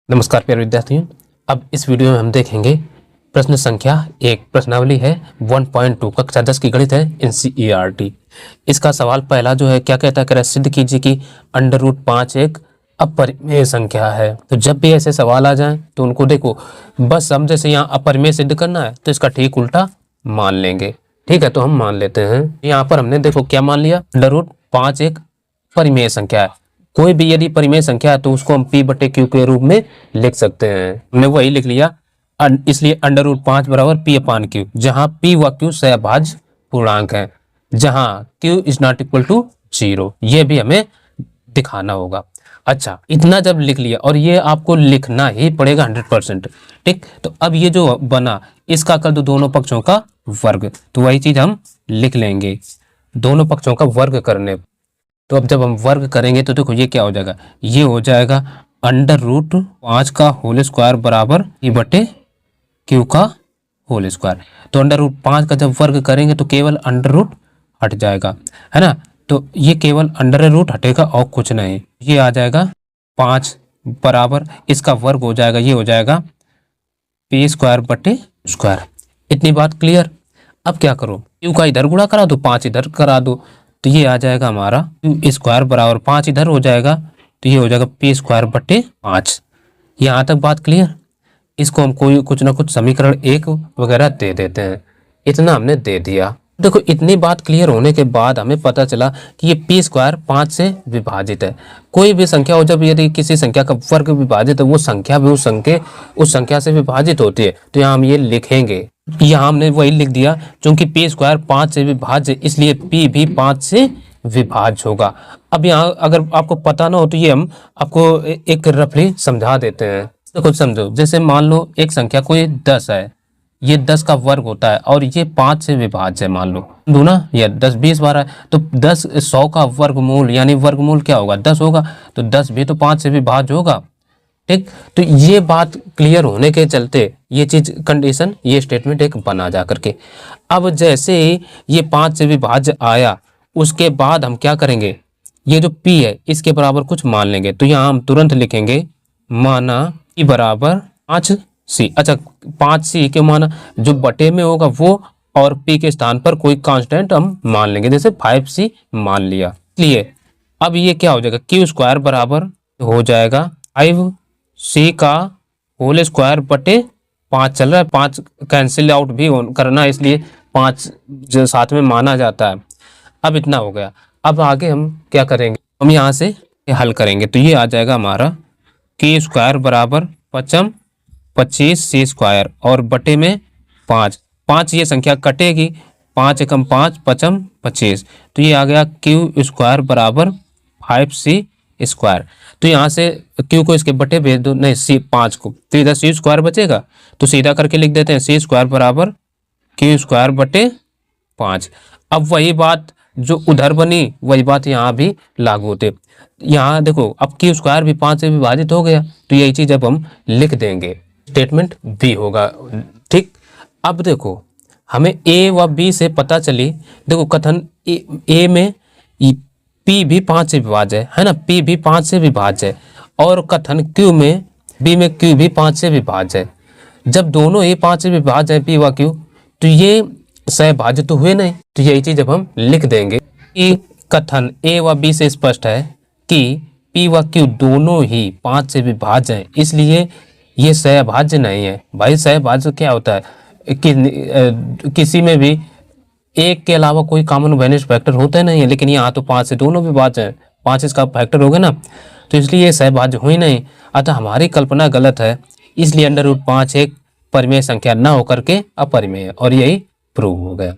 नमस्कार प्यारे विद्यार्थियों। अब इस वीडियो में हम देखेंगे प्रश्न संख्या 1। प्रश्नावली है 1.2, कक्षा 10 की गणित है NCERT। इसका सवाल पहला जो है क्या कहता है, कह रहा है सिद्ध कीजिए कि √5 एक अपरिमेय संख्या है। तो जब भी ऐसे सवाल आ जाएं तो उनको देखो, बस हम जैसे यहाँ अपरिमेय सिद्ध करना है तो इसका ठीक उल्टा मान लेंगे। ठीक है, तो हम मान लेते हैं। यहाँ पर हमने देखो क्या मान लिया, √5 एक परिमेय संख्या है। कोई भी यदि परिमेय संख्या है तो उसको हम P/Q के रूप में लिख सकते हैं। हमने वही लिख लिया, इसलिए √5 बराबर P/Q, जहां P व Q सहभाज्य पूर्णांक है, जहां Q is not equal to 0। ये भी हमें दिखाना होगा। अच्छा, इतना जब लिख लिया और ये आपको लिखना ही पड़ेगा 100%। ठीक, तो अब ये जो बना इसका कर दो दोनों पक्षों का वर्ग, तो वही चीज हम लिख लेंगे दोनों पक्षों का वर्ग करने। तो अब जब हम वर्ग करेंगे तो देखो ये क्या हो जाएगा, ये हो जाएगा √5 का होल स्क्वायर बराबर P/Q का होल स्क्वायर। तो √5 का जब वर्ग करेंगे तो केवल अंडर हट जाएगा, है ना। तो ये केवल अंडर हटेगा और कुछ नहीं। ये आ जाएगा 5 बराबर इसका वर्ग हो जाएगा, ये हो जाएगा P²/²। इतनी बात क्लियर। अब क्या करो, Q का इधर गुणा करा दो, 5 इधर करा दो, तो ये आ जाएगा हमारा Q² बराबर 5 इधर हो जाएगा, तो ये हो जाएगा P²/5। यहाँ तक बात क्लियर। इसको हम कोई कुछ ना कुछ समीकरण 1 वगैरह दे देते हैं। इतना हमने दे दिया। देखो इतनी बात क्लियर होने के बाद हमें पता चला कि ये P² 5 से विभाजित है। कोई भी संख्या हो, जब यदि किसी संख्या का वर्ग विभाजित है, वो संख्या भी उस संख्या से विभाजित होती है। तो यहाँ हम ये लिखेंगे, यहाँ हमने वही लिख दिया, क्योंकि P² 5 से विभाज्य, इसलिए P भी 5 से विभाज्य होगा। अब यहाँ अगर आपको पता ना हो तो ये हम आपको एक रफली समझा देते हैं। तो कुछ समझो, जैसे मान लो एक संख्या कोई 10 है, ये 10 का वर्ग होता है और ये 5 से विभाज्य है। मान लो दो ना, ये 10 20 12 है, तो 10 100 का वर्गमूल यानी वर्गमूल क्या होगा, 10 होगा। तो 10 भी तो 5 से विभाज्य होगा। ठीक, तो ये बात क्लियर होने के चलते ये चीज कंडीशन, ये स्टेटमेंट एक बना जा करके। अब जैसे ही ये 5 से विभाज्य आया, उसके बाद हम क्या करेंगे, ये जो P है इसके बराबर कुछ मान लेंगे। तो यहाँ हम तुरंत लिखेंगे माना P बराबर 5C। अच्छा, 5C क्यों माना, जो बटे में होगा वो, और P के स्थान पर कोई कांस्टेंट हम मान लेंगे, जैसे 5C मान लिया। इसलिए अब ये क्या हो जाएगा, Q² बराबर हो जाएगा 5C का होल स्क्वायर बटे 5 चल रहा है, 5 कैंसिल आउट भी करना है, इसलिए 5 जो साथ में माना जाता है। अब इतना हो गया। अब आगे हम क्या करेंगे, हम यहाँ से हल करेंगे। तो ये आ जाएगा हमारा K² बराबर 25C² और बटे में 5 ये संख्या कटेगी, 5 एकम 5 5 25। तो ये आ गया Q² बराबर 5C²। तो यहाँ से Q को इसके बटे भेज दो, नहीं C 5 को, तो इधर C² बचेगा, तो सीधा करके लिख देते हैं C² बराबर Q² बटे 5। अब वही बात जो उधर बनी वही बात यहाँ भी लागू होते। यहाँ देखो अब Q² भी 5 से विभाजित हो गया, तो यही चीज अब हम लिख देंगे, स्टेटमेंट B होगा। ठीक, अब देखो हमें A व B से पता चली, देखो कथन A में P भी 5 से विभाज्य है ना, P भी 5 से विभाज्य है, और कथन Q में B में Q भी 5 से विभाज्य है। जब दोनों A 5 से विभाज्य है P व Q, तो ये सहभाज्य तो हुए नहीं। तो यही चीज अब हम लिख देंगे कि कथन A व B से स्पष्ट है कि P व Q दोनों ही 5 से विभाज्य हैं, इसलिए ये सहभाज्य नहीं है। भाई सहभाज्य क्या होता है कि किसी में भी एक के अलावा कोई कॉमन वैल्यूज फैक्टर होता नहीं है, लेकिन यहाँ तो 5 से दोनों विभाज्य हैं, 5 इसका फैक्टर हो गया ना, तो इसलिए ये सहभाज्य हुई नहीं। अतः हमारी कल्पना गलत है, इसलिए √5 एक परिमेय संख्या न होकर के अपरिमेय है, और यही प्रूव हो गया।